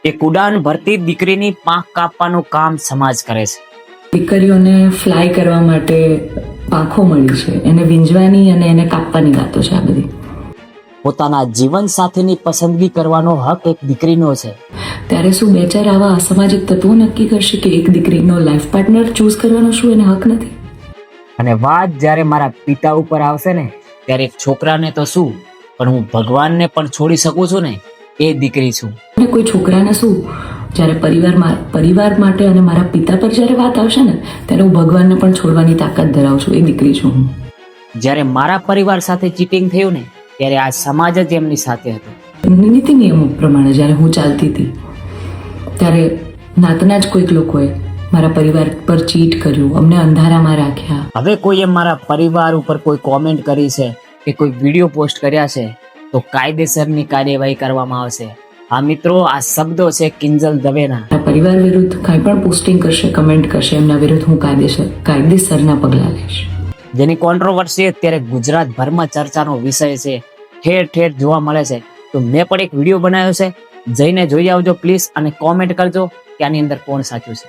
એક ઉડાન ભરતી દીકરીની પાંખ કાપવાનું કામ સમાજ કરે છે. દીકરીઓને ફ્લાય કરવા માટે પાંખો મળી છે, એને વીંજવાની અને એને કાપવાની વાતો છે આ બધી. પોતાના જીવન સાથીની પસંદગી કરવાનો હક એક દીકરીનો છે. ત્યારે શું બે ચાર આવા અસામાજિક તત્વો નક્કી કરશે કે એક દીકરીનો લાઈફ પાર્ટનર ચૂઝ કરવાનો શું એને હક નથી? અને વાત જ્યારે મારા પિતા ઉપર આવશે ને, ત્યારે એક છોકરાને તો શું, પણ હું ભગવાનને પણ છોડી શકું છું ને, એ દીકરી છું. અને કોઈ છોકરાને શું, જ્યારે પરિવાર માટે અને મારા પિતા પર જ્યારે વાત આવશે ને, ત્યારે હું ભગવાનને પણ છોડવાની તાકાત ધરાવું છું. એ દીકરી છું હું. જ્યારે મારા પરિવાર સાથે ચીટિંગ થયું ને, ત્યારે આ સમાજ જ એમની સાથે હતો. નીતિ નિયમો પ્રમાણે જ્યારે હું ચાલતી હતી ત્યારે નાતના જ કોઈક લોકોએ મારા પરિવાર પર ચીટ કર્યું, અમને અંધારામાં રાખ્યા. હવે કોઈએ મારા પરિવાર ઉપર કોઈ કોમેન્ટ કરી છે કે કોઈ વિડીયો પોસ્ટ કર્યા છે તો કાયદેસરની કાર્યવાહી કરવામાં આવશે. હા મિત્રો, આ શબ્દો છે કિંજલ દવેના. મારા પરિવાર વિરુદ્ધ કાંઈ પણ પોસ્ટિંગ કરશે, કમેન્ટ કરશે, એમના વિરુદ્ધ હું કાયદેસરના પગલાં લઈશ. જેની કોન્ટ્રોવર્સી અત્યારે ગુજરાતભરમાં ચર્ચાનો વિષય છે, ઠેર ઠેર જોવા મળે છે. તો મેં પણ એક વિડીયો બનાવ્યો છે, જઈને જોઈ આવજો પ્લીઝ, અને કોમેન્ટ કરજો કે આની અંદર કોણ સાચું છે.